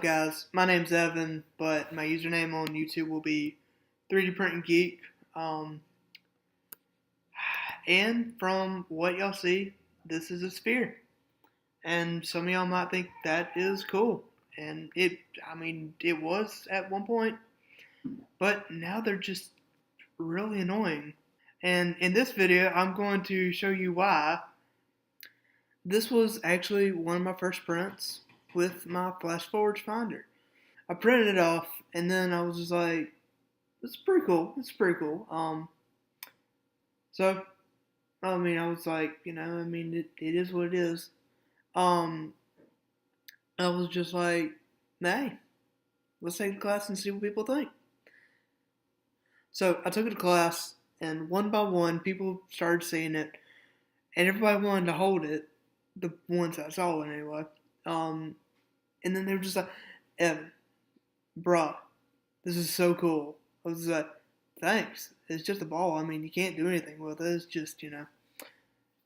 guys? My name's Evan, but my username on YouTube will be 3D Printing Geek. Um, and from what y'all see, this is a sphere. And some of y'all might think that is cool. And it was at one point, but now they're just really annoying. And in this video, I'm going to show you why. This was actually one of my first prints with my FlashForge Finder. I printed it off, and then I was just like, "It's pretty cool. It's pretty cool." So I was like, it is what it is. Um, I was just like, "Hey, let's take the class and see what people think." So I took it to class, and one by one, people started seeing it, and everybody wanted to hold it. The ones I saw it anyway. Um, and then they were just like, "Evan, bruh, this is so cool." I was like, "Thanks. It's just a ball. You can't do anything with it. It's just, it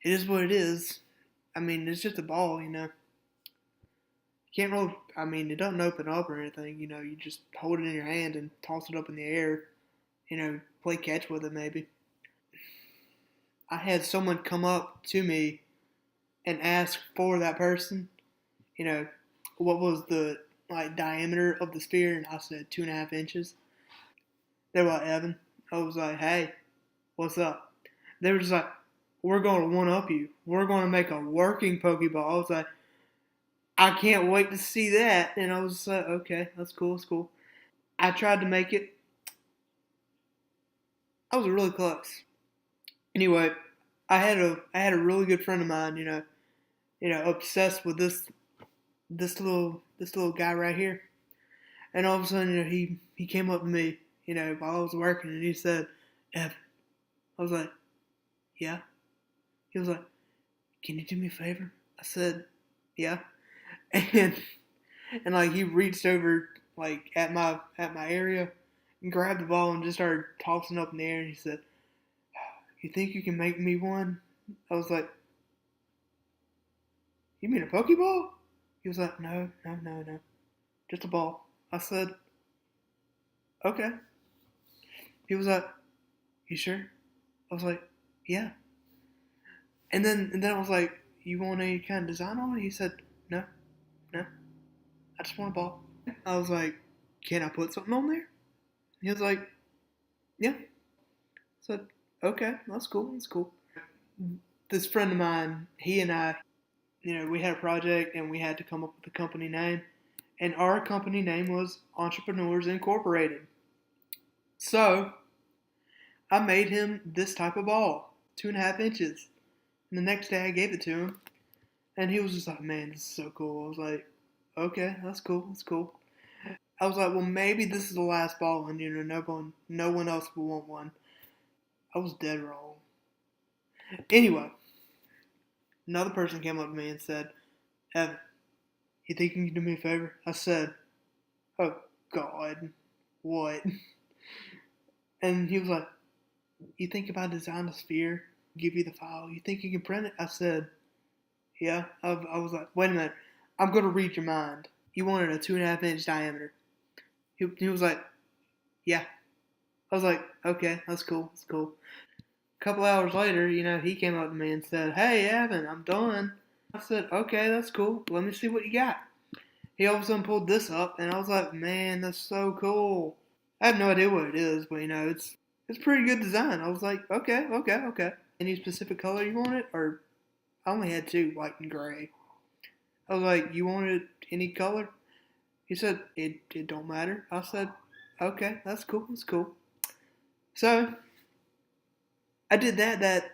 is what it is. It's just a ball, You can't really, it doesn't open up or anything, You just hold it in your hand and toss it up in the air, play catch with it maybe." I had someone come up to me and ask for that person, you know, what was the diameter of the sphere, and I said 2.5 inches. They were like, "Evan." I was like, "Hey, what's up?" They were just like, "We're going to one up you. We're going to make a working Pokeball." I was like, "I can't wait to see that." And I was like, "Okay, that's cool, that's cool." I tried to make it. I was really close. Anyway, I had a really good friend of mine, obsessed with this little guy right here. And all of a sudden, he came up to me, while I was working, and he said, "Evan." I was like, "Yeah." He was like, "Can you do me a favor?" I said, "Yeah." And he reached over at my area and grabbed the ball and just started tossing up in the air, and he said, "You think you can make me one?" I was like, "You mean a Pokeball?" He was like, "No, no, no, no. Just a ball." I said, "Okay." He was like, "You sure?" I was like, "Yeah." And then I was like, "You want any kind of design on it?" He said, "No, no. I just want a ball." I was like, "Can I put something on there?" He was like, "Yeah." I said, "Okay, that's cool. That's cool." This friend of mine, he and I, we had a project and we had to come up with a company name. And our company name was Entrepreneurs Incorporated. So I made him this type of ball, 2.5 inches. And the next day I gave it to him. And he was just like, "Man, this is so cool." I was like, "Okay, that's cool. That's cool." I was like, "Well, maybe this is the last ball, and no one else will want one." I was dead wrong. Anyway, another person came up to me and said, "Evan, you think you can do me a favor?" I said, "Oh God, what?" And he was like, "You think if I design a sphere, give you the file, you think you can print it?" I said, "Yeah." I was like, "Wait a minute, I'm gonna read your mind. You wanted a 2.5 inch diameter." He was like, "Yeah." I was like, "Okay, that's cool. That's cool." A couple hours later, he came up to me and said, "Hey, Evan, I'm done." I said, "Okay, that's cool. Let me see what you got." He all of a sudden pulled this up, and I was like, "Man, that's so cool." I have no idea what it is, but it's pretty good design. I was like, "Okay, okay, okay." Any specific color you want it, or I only had two, white and gray. I was like, "You want it any color?" He said, "It don't matter." I said, "Okay, that's cool. That's cool." So I did that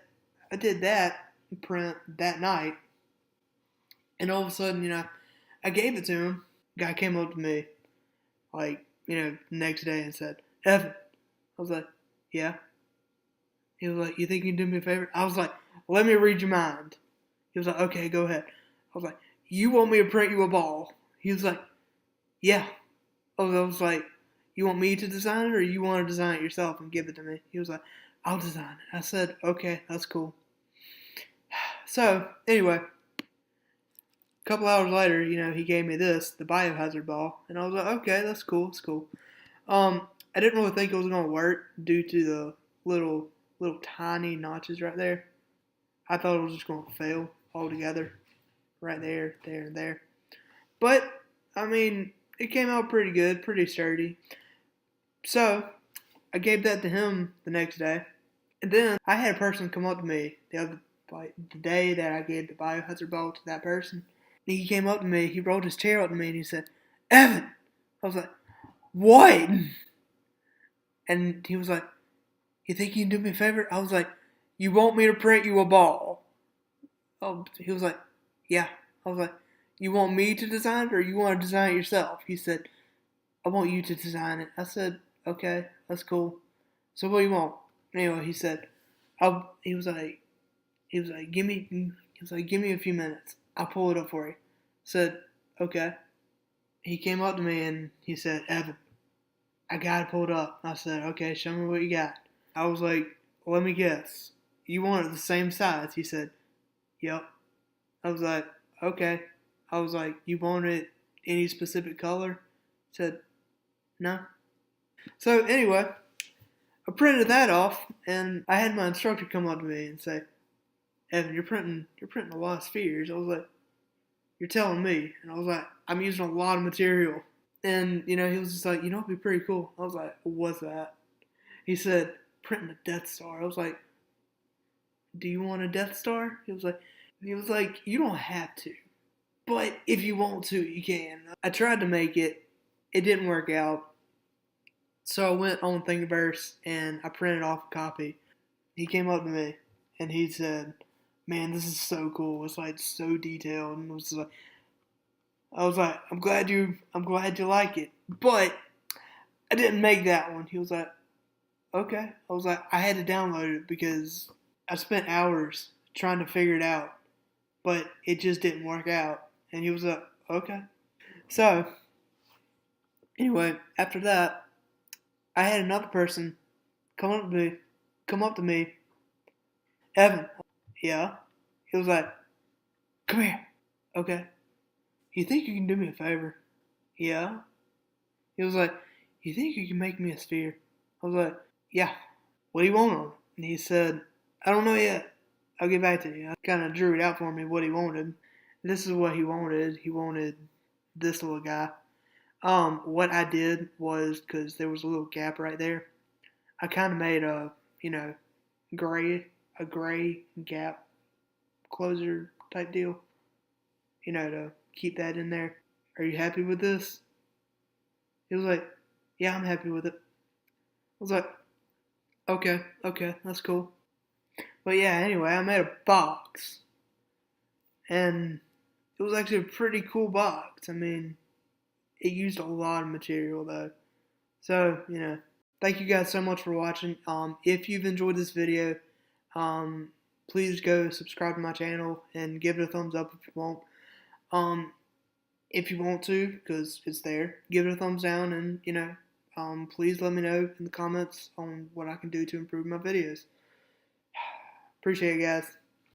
print that night, and all of a sudden, I gave it to him. Guy came up to me, next day and said, "Evan." I was like, "Yeah." He was like, "You think you can do me a favor?" I was like, "Let me read your mind." He was like, "Okay, go ahead." I was like, "You want me to print you a ball?" He was like, "Yeah." I was like, "You want me to design it, or you want to design it yourself and give it to me?" He was like, "I'll design it." I said, "Okay, that's cool." So, anyway, A couple hours later, he gave me the biohazard ball, and I was like, okay, that's cool, it's cool. I didn't really think it was gonna work due to the little tiny notches right there. I thought it was just gonna fail altogether, right there, there, and there. But I mean, it came out pretty good, pretty sturdy. So I gave that to him the next day, and then I had a person come up to me the day that I gave the biohazard ball to that person. He came up to me, he rolled his chair up to me, and he said, "Evan," I was like, "What?" And he was like, "You think you can do me a favor?" I was like, "You want me to print you a ball?" Oh, he was like, "Yeah." I was like, "You want me to design it, or you want to design it yourself?" He said, "I want you to design it." I said, "Okay, that's cool. So what do you want?" Anyway, he said, he was like, give me a few minutes. I'll pull it up for you." I said, "Okay." He came up to me and he said, "Evan, I got it pulled up." I said, "Okay, show me what you got." I was like, "Let me guess. You want it the same size?" He said, "Yep." I was like, "Okay." I was like, "You want it any specific color?" He said, "No." So anyway, I printed that off, and I had my instructor come up to me and say, "Evan, you're printing a lot of spheres." I was like, "You're telling me?" And I was like, "I'm using a lot of material." And he was just like, "It'd be pretty cool." I was like, "What's that?" He said, "Printing a Death Star." I was like, "Do you want a Death Star?" He was like, "You don't have to, but if you want to, you can." I tried to make it. It didn't work out. So I went on Thingiverse and I printed off a copy. He came up to me and he said, "Man, this is so cool. It's like so detailed." And I was like, I'm glad you like it, but I didn't make that one." He was like, "Okay." I was like, I had to download it because I spent hours trying to figure it out, but it just didn't work out. And he was like, "Okay." So anyway, after that, I had another person come up to me, come up to me, "Evan." "Yeah." He was like, "Come here." "Okay." "You think you can do me a favor?" "Yeah." He was like, "You think you can make me a sphere?" I was like, "Yeah." "What do you want on it?" And he said, "I don't know yet. I'll get back to you." I kind of drew it out for me what he wanted. This is what he wanted. He wanted this little guy. What I did was, because there was a little gap right there, I kind of made you know, gray, a gray gap closer type deal, to keep that in there. "Are you happy with this?" He was like, "Yeah, I'm happy with it." I was like, "Okay, okay, that's cool." But yeah, anyway, I made a box, and it was actually a pretty cool box. I mean, it used a lot of material though. So, thank you guys so much for watching. If you've enjoyed this video, please go subscribe to my channel and give it a thumbs up if you want. Um, if you want to, because it's there, give it a thumbs down, and please let me know in the comments on what I can do to improve my videos. Appreciate it, guys.